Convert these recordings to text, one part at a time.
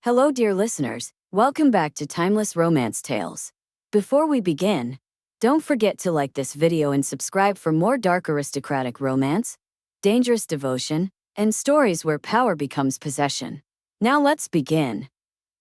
Hello, dear listeners. Welcome back to Timeless Romance Tales. Before we begin, don't forget to like this video and subscribe for more dark aristocratic romance, dangerous devotion, and stories where power becomes possession. Now let's begin.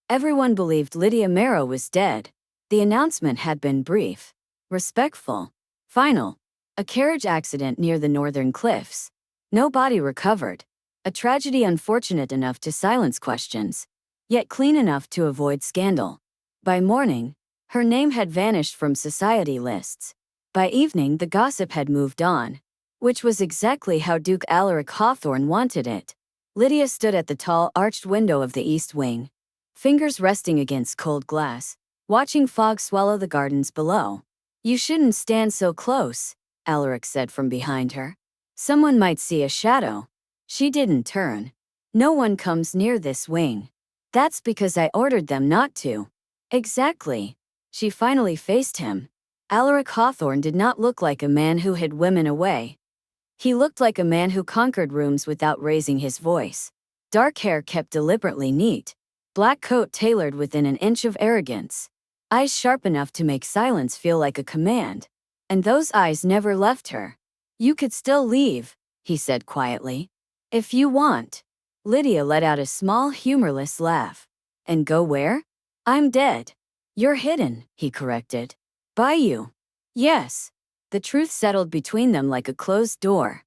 Everyone believed Lydia Marrow was dead. The announcement had been brief, respectful, final. A carriage accident near the northern cliffs. No body recovered. A tragedy unfortunate enough to silence questions, yet clean enough to avoid scandal. By morning, her name had vanished from society lists. By evening, the gossip had moved on, which was exactly how Duke Alaric Hawthorne wanted it. Lydia stood at the tall, arched window of the east wing, fingers resting against cold glass, watching fog swallow the gardens below. "You shouldn't stand so close," Alaric said from behind her. "Someone might see a shadow." She didn't turn. "No one comes near this wing." "That's because I ordered them not to." "Exactly." She finally faced him. Alaric Hawthorne did not look like a man who hid women away. He looked like a man who conquered rooms without raising his voice. Dark hair kept deliberately neat. Black coat tailored within an inch of arrogance. Eyes sharp enough to make silence feel like a command. And those eyes never left her. "You could still leave," he said quietly. "If you want." Lydia let out a small, humorless laugh. "And go where?" "I'm dead." "You're hidden," he corrected. "By you." "Yes." The truth settled between them like a closed door.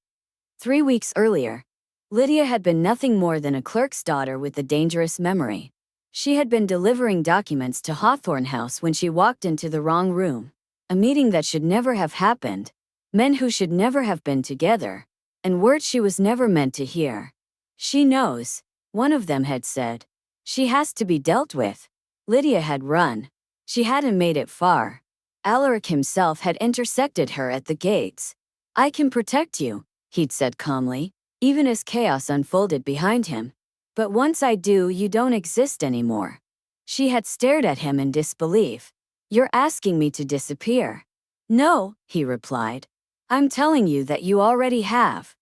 3 weeks earlier, Lydia had been nothing more than a clerk's daughter with a dangerous memory. She had been delivering documents to Hawthorne House when she walked into the wrong room. A meeting that should never have happened. Men who should never have been together. And words she was never meant to hear. "She knows," one of them had said. "She has to be dealt with." Lydia had run. She hadn't made it far. Alaric himself had intersected her at the gates. "I can protect you," he'd said calmly, even as chaos unfolded behind him. "But once I do, you don't exist anymore." She had stared at him in disbelief. "You're asking me to disappear." "No," he replied. "I'm telling you that you already have."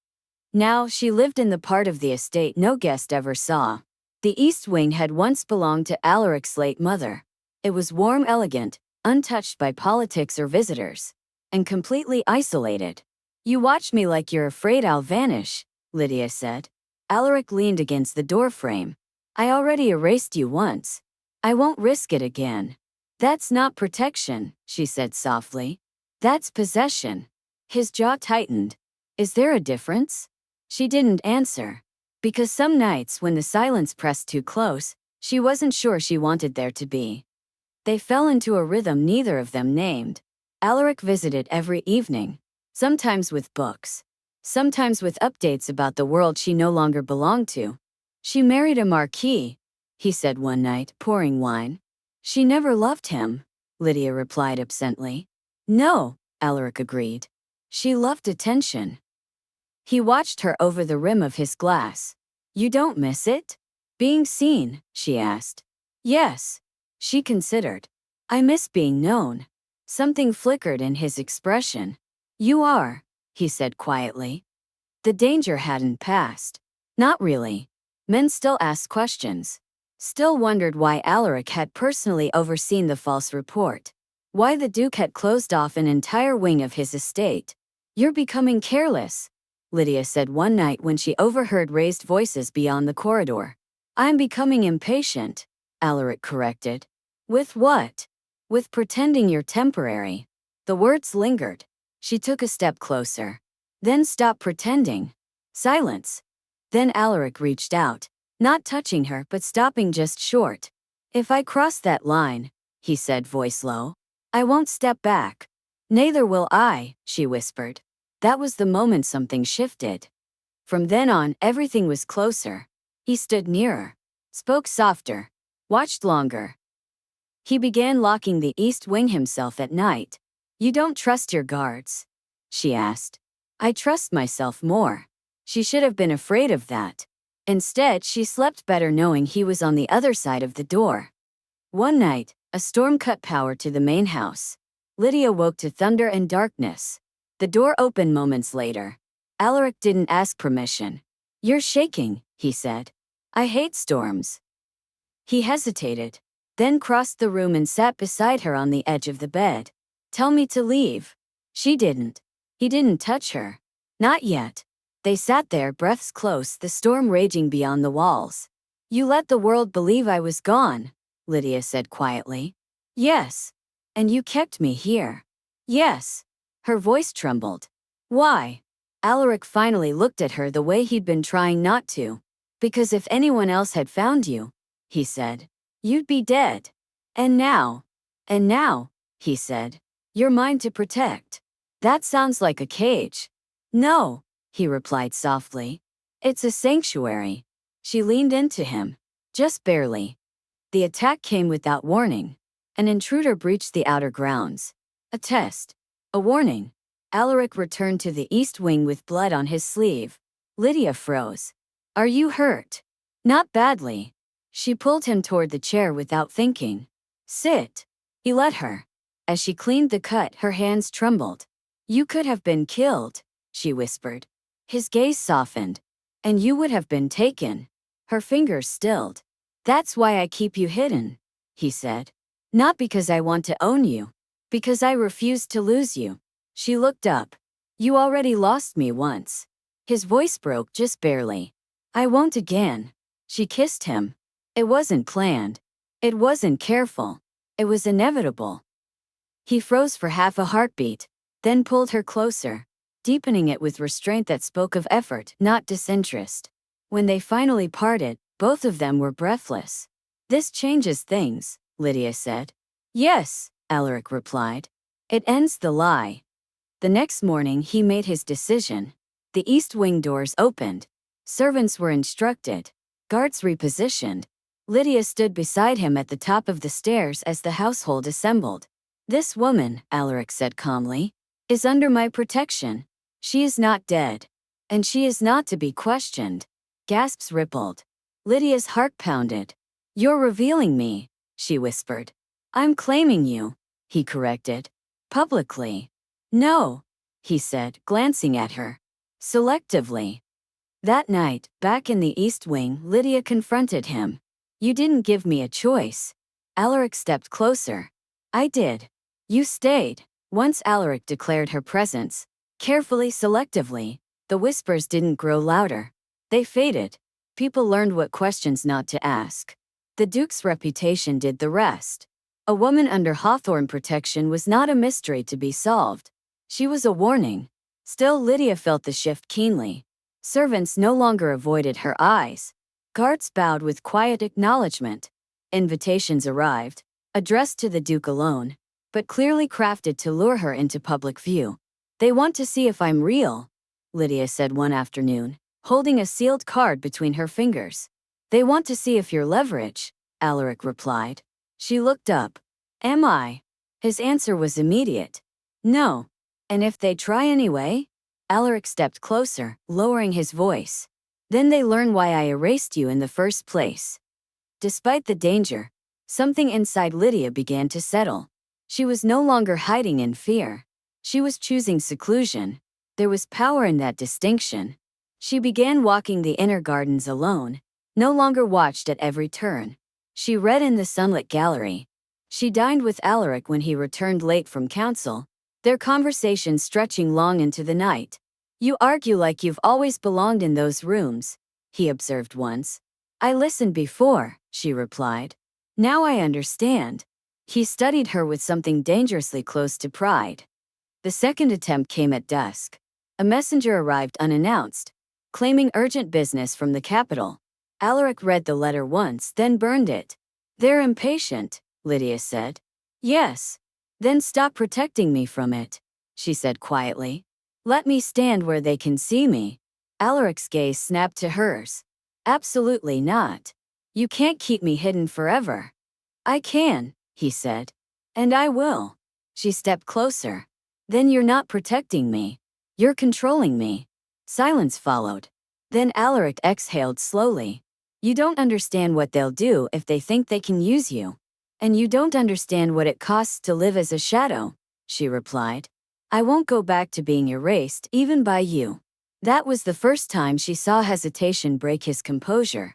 Now, she lived in the part of the estate no guest ever saw. The East Wing had once belonged to Alaric's late mother. It was warm, elegant, untouched by politics or visitors, and completely isolated. "You watch me like you're afraid I'll vanish," Lydia said. Alaric leaned against the doorframe. "I already erased you once. I won't risk it again." "That's not protection," she said softly. "That's possession." His jaw tightened. "Is there a difference?" She didn't answer. Because some nights when the silence pressed too close, she wasn't sure she wanted there to be. They fell into a rhythm neither of them named. Alaric visited every evening, sometimes with books, sometimes with updates about the world she no longer belonged to. "She married a marquis," he said one night, pouring wine. "She never loved him," Lydia replied absently. "No," Alaric agreed. "She loved attention." He watched her over the rim of his glass. "You don't miss it?" "Being seen?" she asked. "Yes." She considered. "I miss being known." Something flickered in his expression. "You are," he said quietly. The danger hadn't passed. Not really. Men still asked questions. Still wondered why Alaric had personally overseen the false report. Why the Duke had closed off an entire wing of his estate. "You're becoming careless," Lydia said one night when she overheard raised voices beyond the corridor. "I'm becoming impatient," Alaric corrected. "With what?" "With pretending you're temporary." The words lingered. She took a step closer. "Then stop pretending." Silence. Then Alaric reached out, not touching her but stopping just short. "If I cross that line," he said, voice low, "I won't step back." "Neither will I," she whispered. That was the moment something shifted. From then on, everything was closer. He stood nearer, spoke softer, watched longer. He began locking the east wing himself at night. "You don't trust your guards?" she asked. "I trust myself more." She should have been afraid of that. Instead, she slept better knowing he was on the other side of the door. One night, a storm cut power to the main house. Lydia woke to thunder and darkness. The door opened moments later. Alaric didn't ask permission. "You're shaking," he said. "I hate storms." He hesitated, then crossed the room and sat beside her on the edge of the bed. Tell me to leave. She didn't. He didn't touch her. Not yet. They sat there, breaths close, the storm raging beyond the walls. You let the world believe I was gone, Lydia said quietly. Yes. And you kept me here. Yes. Her voice trembled. Why? Alaric finally looked at her the way he'd been trying not to. Because if anyone else had found you, he said, you'd be dead. And now, he said, you're mine to protect. That sounds like a cage. No, he replied softly. It's a sanctuary. She leaned into him. Just barely. The attack came without warning. An intruder breached the outer grounds. A test. A warning. Alaric returned to the east wing with blood on his sleeve. Lydia froze. Are you hurt? Not badly. She pulled him toward the chair without thinking. Sit. He let her. As she cleaned the cut, her hands trembled. You could have been killed, she whispered. His gaze softened. And you would have been taken. Her fingers stilled. That's why I keep you hidden, he said. Not because I want to own you. Because I refuse to lose you. She looked up. You already lost me once. His voice broke just barely. I won't again. She kissed him. It wasn't planned. It wasn't careful. It was inevitable. He froze for half a heartbeat, then pulled her closer, deepening it with restraint that spoke of effort, not disinterest. When they finally parted, both of them were breathless. This changes things, Lydia said. Yes, Alaric replied. It ends the lie. The next morning he made his decision. The east wing doors opened. Servants were instructed. Guards repositioned. Lydia stood beside him at the top of the stairs as the household assembled. This woman, Alaric said calmly, is under my protection. She is not dead. And she is not to be questioned. Gasps rippled. Lydia's heart pounded. You're revealing me, she whispered. I'm claiming you, he corrected. Publicly. No, he said, glancing at her. Selectively. That night, back in the East Wing, Lydia confronted him. You didn't give me a choice. Alaric stepped closer. I did. You stayed. Once Alaric declared her presence, carefully, selectively, the whispers didn't grow louder. They faded. People learned what questions not to ask. The Duke's reputation did the rest. A woman under Hawthorne protection was not a mystery to be solved. She was a warning. Still, Lydia felt the shift keenly. Servants no longer avoided her eyes. Guards bowed with quiet acknowledgement. Invitations arrived, addressed to the Duke alone, but clearly crafted to lure her into public view. They want to see if I'm real, Lydia said one afternoon, holding a sealed card between her fingers. They want to see if you're leverage, Alaric replied. She looked up. Am I? His answer was immediate. No. And if they try anyway? Alaric stepped closer, lowering his voice. Then they learn why I erased you in the first place. Despite the danger, something inside Lydia began to settle. She was no longer hiding in fear. She was choosing seclusion. There was power in that distinction. She began walking the inner gardens alone, no longer watched at every turn. She read in the sunlit gallery. She dined with Alaric when he returned late from council, their conversation stretching long into the night. You argue like you've always belonged in those rooms, he observed once. I listened before, she replied. Now I understand. He studied her with something dangerously close to pride. The second attempt came at dusk. A messenger arrived unannounced, claiming urgent business from the capital. Alaric read the letter once, then burned it. They're impatient, Lydia said. Yes. Then stop protecting me from it, she said quietly. Let me stand where they can see me. Alaric's gaze snapped to hers. Absolutely not. You can't keep me hidden forever. I can, he said. And I will. She stepped closer. Then you're not protecting me. You're controlling me. Silence followed. Then Alaric exhaled slowly. You don't understand what they'll do if they think they can use you. And you don't understand what it costs to live as a shadow, she replied. I won't go back to being erased even by you. That was the first time she saw hesitation break his composure.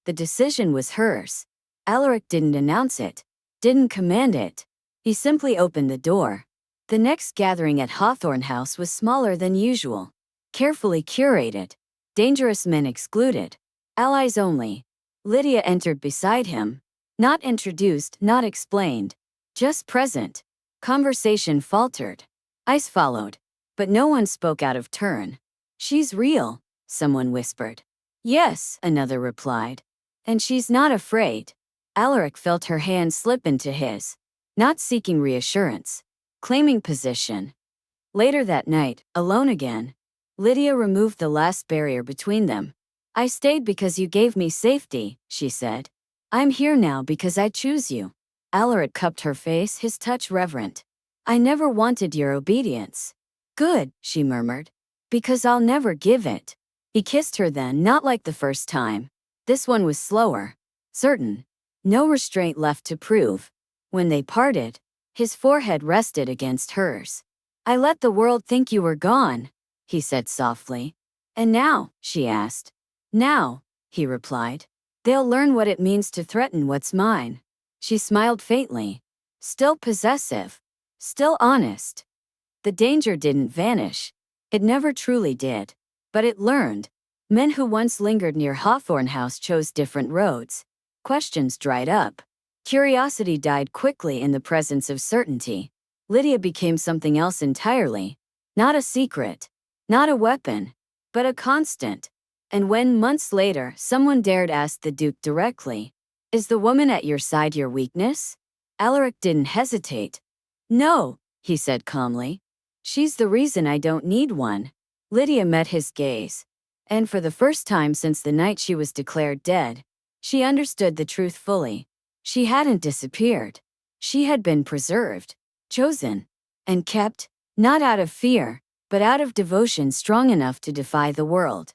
The decision was hers. Alaric didn't announce it, didn't command it. He simply opened the door. The next gathering at Hawthorne House was smaller than usual. Carefully curated. Dangerous men excluded. Allies only. Lydia entered beside him. Not introduced, not explained. Just present. Conversation faltered. Ice followed. But no one spoke out of turn. "She's real," someone whispered. "Yes," another replied. "And she's not afraid." Alaric felt her hand slip into his. Not seeking reassurance. Claiming position. Later that night, alone again, Lydia removed the last barrier between them. "I stayed because you gave me safety," she said. "I'm here now because I choose you." Alaric cupped her face, his touch reverent. "I never wanted your obedience." "Good," she murmured. "Because I'll never give it." He kissed her then, not like the first time. This one was slower. Certain. No restraint left to prove. When they parted, his forehead rested against hers. "I let the world think you were gone," he said softly. "And now?" she asked. "Now," he replied. "They'll learn what it means to threaten what's mine." She smiled faintly. Still possessive. Still honest. The danger didn't vanish. It never truly did. But it learned. Men who once lingered near Hawthorne House chose different roads. Questions dried up. Curiosity died quickly in the presence of certainty. Lydia became something else entirely. Not a secret. Not a weapon. But a constant. And when, months later, someone dared ask the Duke directly, "Is the woman at your side your weakness?" Alaric didn't hesitate. "No," he said calmly. "She's the reason I don't need one." Lydia met his gaze. And for the first time since the night she was declared dead, she understood the truth fully. She hadn't disappeared. She had been preserved, chosen, and kept, not out of fear, but out of devotion strong enough to defy the world.